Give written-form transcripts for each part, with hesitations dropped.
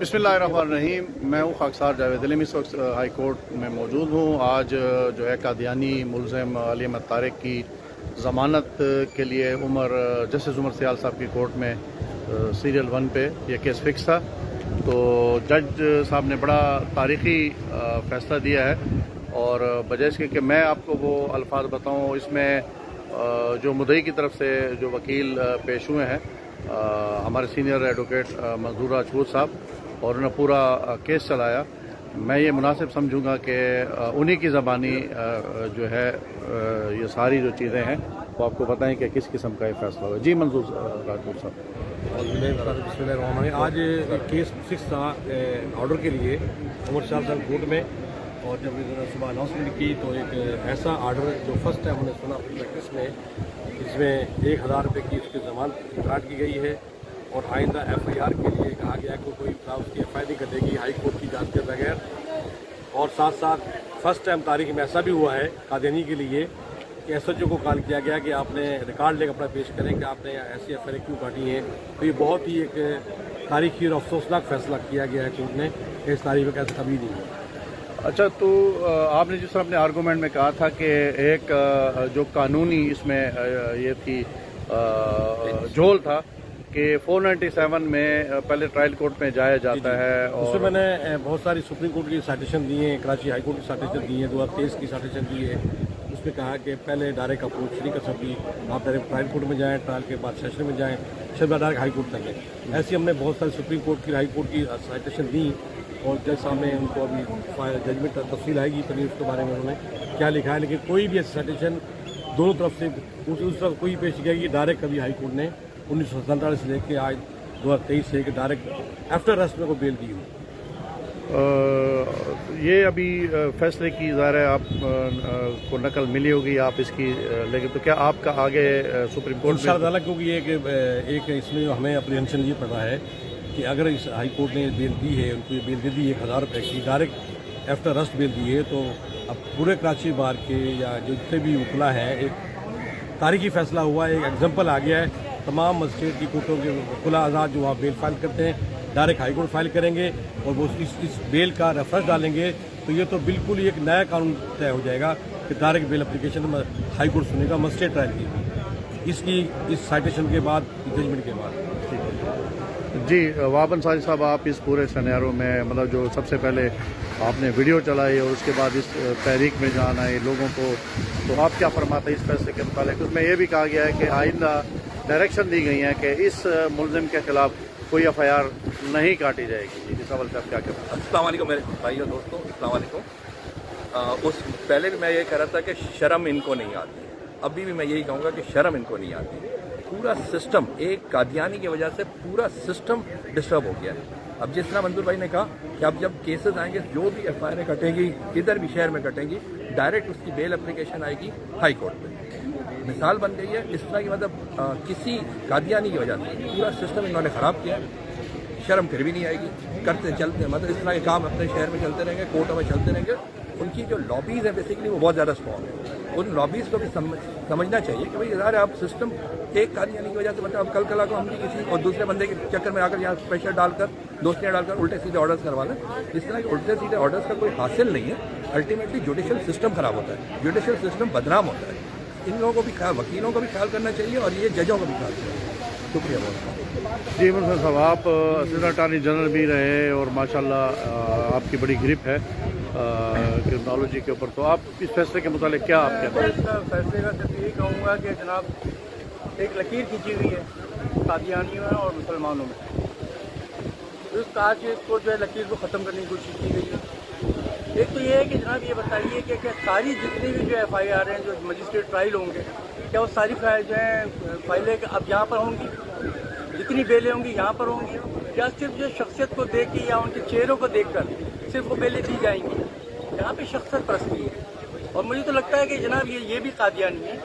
बिस्मिल्लाहिर्रहमानिर्रहीम। मैं हूँ खाकसार जावेद अलीम। इस वक्त हाई कोर्ट में मौजूद हूँ। आज जो है कादियानी मुलज़िम अली अहमद तारिक की ज़मानत के लिए जस्टिस उमर सियाल साहब की कोर्ट में सीरियल 1 पे ये केस फिक्स था। तो जज साहब ने बड़ा तारीख़ी फ़ैसला दिया है और बजाय इसके कि मैं आपको वो अल्फाज बताऊँ, इसमें जो मुद्दई की तरफ से जो वकील पेश हुए हैं हमारे सीनियर एडवोकेट मंजूर राजपूत साहब, और उन्होंने पूरा केस चलाया। मैं ये मुनासिब समझूंगा कि उन्हीं की ज़बानी जो है ये सारी जो चीज़ें हैं वो आपको बताएं कि किस किस्म का ये फैसला होगा। जी मंजूर राजपूत साहब। आज केस फिक्स था ऑर्डर के लिए उमर शाह साहब कोर्ट में, और जब सुबह अनाउंसमेंट की तो एक ऐसा ऑर्डर जो फर्स्ट टाइम हमने सुना प्रैक्टिस में, इसमें 1000 रुपये की उसकी ज़मानत काट की गई है और आइंदा FIR के लिए कहा गया कि कोई उसकी FIR नहीं कटेगी हाई कोर्ट की जांच के बगैर। और साथ साथ फर्स्ट टाइम तारीख में ऐसा भी हुआ है कादियानी के लिए कि SHO को कॉल किया गया कि आपने रिकॉर्ड लेकर अपना पेश करें कि आपने ऐसी FIR क्यों काटी है। तो ये बहुत ही एक तारीखी और अफसोसनाक फैसला किया गया है कोर्ट ने, इस तारीख में कैसे कभी नहीं हुआ। अच्छा, तो आपने जिस तरह अपने आर्गूमेंट में कहा था कि एक जो कानूनी इसमें ये थी झोल था कि 497 में पहले ट्रायल कोर्ट में जाया जाता है, और उसमें मैंने बहुत सारी सुप्रीम कोर्ट की साइटेशन दी है, कराची हाई कोर्ट की साइटेशन दी है, 2023 की साइटेशन दी है। उसमें कहा कि पहले डायरेक्ट अप्रोच नहीं कर सकती, आप डायरेक्ट ट्रायल कोर्ट में जाएँ, ट्रायल के बाद सेशन में जाएँ, फिर डायरेक्ट हाई कोर्ट तक लें। ऐसी हमने बहुत सारी सुप्रीम कोर्ट की हाई कोर्ट की साइटेशन दी और जज सामने उनको अभी जजमेंट तफसील आएगी तभी उसके बारे में उन्होंने क्या लिखा है। लेकिन कोई भी ऐसी साइटेशन दोनों तरफ से उस तरफ कोई पेश किया कि डायरेक्ट कभी हाई कोर्ट ने 1947 से लेकर आज 2023 से डायरेक्ट आफ्टर अरेस्ट में को बेल दी हो। ये अभी फैसले की ज़ाहिर है आप को नकल मिली होगी आप इसकी, लेकिन तो क्या आपका आगे सुप्रीम कोर्ट में अदालत, क्योंकि एक इसमें हमें अप्रीहेंशन ये पता है कि अगर इस हाई कोर्ट ने बेल दी है, उनको ये बेल दे दी 1000 रुपये की डायरेक्ट आफ्टर अरेस्ट बेल दी है, तो अब पूरे कराची बार के या जो जितने भी वकला है एक तारीखी फैसला हुआ है, एक एग्जाम्पल आ गया है। तमाम मजिस्ट्रेट की कोर्टों के वकला आज़ाद जो वहाँ बेल फाइल करते हैं डायरेक्ट हाई कोर्ट फाइल करेंगे और वो इस बेल का रेफरेंस डालेंगे, तो ये तो बिल्कुल ही एक नया कानून तय हो जाएगा कि direct bail application high court सुनेगा मजिस्ट्रेट ट्रायल की इसकी इस साइटेशन के बाद, जजमेंट के बाद। जी वाबन साजिद साहब, आप इस पूरे सिनेरियो में मतलब जो सबसे पहले आपने वीडियो चलाई और उसके बाद इस तहरीक में जान आए लोगों को, तो आप क्या फरमाते हैं इस फैसले के मुताबिक? उसमें यह भी कहा गया है कि आइंदा डायरेक्शन दी गई है कि इस मुलजिम के खिलाफ कोई FIR नहीं काटी जाएगी। इस सवाल से आप क्या कहते हैं? अस्सलाम वालेकुम मेरे भाई और दोस्तों, अस्सलाम वालेकुम। उस पहले भी मैं ये कह रहा था कि शर्म इनको नहीं आती, अभी भी मैं यही कहूँगा कि शर्म इनको नहीं आती। पूरा सिस्टम एक कादियानी की वजह से पूरा सिस्टम डिस्टर्ब हो गया है। अब जिस तरह मंजूर भाई ने कहा कि अब जब केसेस आएंगे, जो भी FIR कटेंगी किधर भी शहर में कटेंगी, डायरेक्ट उसकी बेल एप्लीकेशन आएगी हाई कोर्ट में। मिसाल बन गई है इस तरह की, मतलब किसी कादियानी की वजह से पूरा सिस्टम इन्होंने ख़राब किया है। शर्म फिर भी नहीं आएगी, करते चलते मतलब इस तरह के काम अपने शहर में चलते रहेंगे, कोर्टों में चलते रहेंगे। उनकी जो लॉबीज़ हैं बेसिकली वो बहुत ज़्यादा स्ट्रॉन्ग है। उन लॉबीज़ को भी समझना चाहिए कि भाई यार आप सिस्टम एक कादियानी की वजह से मतलब अब कल को हम भी किसी और दूसरे बंदे के चक्कर में आकर यहाँ प्रेशर डालकर दोस्तियाँ डालकर उल्टे सीधे ऑर्डर्स करवा लें। इस तरह के उल्टे सीधे ऑर्डर्स का कोई हासिल नहीं है। अल्टीमेटली जुडिशल सिस्टम ख़राब होता है, जुडिशल सिस्टम बदनाम होता है। इन लोगों को भी ख्याल, वकीलों को भी ख्याल करना चाहिए और ये जजों को भी ख्याल करना चाहिए। शुक्रिया बहुत। जी मंसूर साहब, आप असिस्टेंट अटॉर्नी जनरल भी रहे और माशाल्लाह आपकी बड़ी ग्रिप है क्रिमिनोलॉजी के ऊपर, तो आप इस फैसले के मुताबिक क्या आप कहते हैं? इस फैसले का सिर्फ यही कहूँगा कि जनाब एक लकीर खींची हुई है कादियानियों में और मुसलमानों में। इस कहा कि इसको जो है लकीर को ख़त्म करने की कोशिश की गई है। एक तो ये है कि जनाब ये बताइए कि क्या सारी जितनी भी जो FIR हैं जो मजिस्ट्रेट ट्रायल होंगे, क्या वो सारी फाइल जो हैं फाइलें अब यहाँ पर होंगी, जितनी बेलें होंगी यहाँ पर होंगी, या सिर्फ जो शख्सियत को देख के या उनके चेहरों को देखकर सिर्फ वो बेलें दी जाएंगी? यहाँ पे शख्सियत परस्ती है। और मुझे तो लगता है कि जनाब ये भी कादियानी है,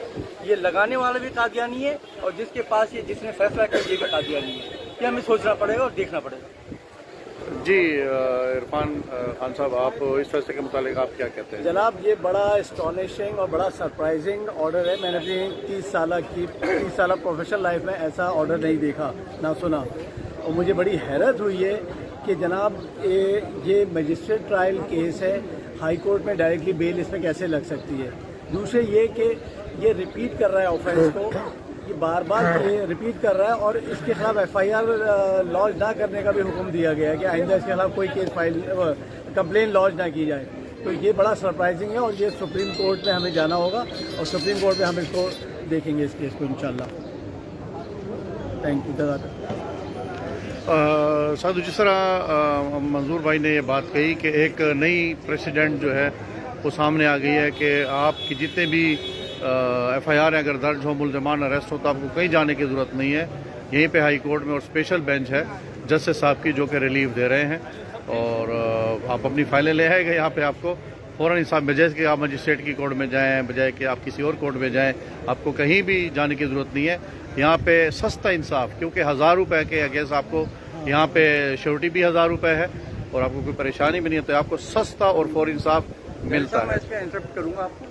ये लगाने वाला भी कादियानी है और जिसके पास ये जिसने फैसला किया ये भी कादियानी है। ये हमें सोचना पड़ेगा और देखना पड़ेगा। जी इरफान खान साहब, आप इस फैसले के मुताबिक आप क्या कहते हैं? जनाब ये बड़ा एस्टोनिशिंग और बड़ा सरप्राइजिंग ऑर्डर है। मैंने अपनी 30 साल प्रोफेशनल लाइफ में ऐसा ऑर्डर नहीं देखा ना सुना। اور مجھے بڑی حیرت ہوئی ہے کہ جناب یہ مجسٹریٹ ٹرائل کیس ہے، ہائی کورٹ میں ڈائریکٹلی بیل اس میں کیسے لگ سکتی ہے؟ دوسرے یہ کہ یہ ریپیٹ کر رہا ہے آفینس کو، یہ بار بار یہ ریپیٹ کر رہا ہے، اور اس کے خلاف ایف آئی آر لانچ نہ کرنے کا بھی حکم دیا گیا ہے کہ آئندہ اس کے خلاف کوئی کیس کمپلین لانچ نہ کی جائے. تو یہ بڑا سرپرائزنگ ہے، اور یہ سپریم کورٹ میں ہمیں جانا ہوگا، اور سپریم کورٹ میں ہم اس کو دیکھیں گے اس کیس کو انشاءاللہ. Thank you. جزاک اللہ. سادھو، جس طرح منظور بھائی نے یہ بات کہی کہ ایک نئی پریسیڈنٹ جو ہے وہ سامنے آ گئی ہے کہ آپ کی جتنے بھی ایف آئی آر اگر درج ہو، ملزمان اریسٹ ہو، تو آپ کو کہیں جانے کی ضرورت نہیں ہے. یہیں پہ ہائی کورٹ میں اور اسپیشل بینچ ہے جسٹس صاحب کی جو کہ ریلیف دے رہے ہیں، اور آپ اپنی فائلیں لے آئے گا یہاں پہ. آپ کو فوراً انصاف، بجائے کہ آپ مجسٹریٹ کی کورٹ میں جائیں، بجائے کہ آپ کسی اور کورٹ میں جائیں، آپ کو کہیں بھی جانے کی ضرورت نہیں ہے. یہاں پہ سستا انصاف، کیونکہ 1000 روپے کے اگینسٹ آپ کو یہاں پہ شیورٹی بھی 1000 روپے ہے، اور آپ کو کوئی پریشانی بھی نہیں ہے، تو آپ کو سستا اور فوری انصاف ملتا ہے. میں اس کا انٹرپٹ کروں گا آپ کو.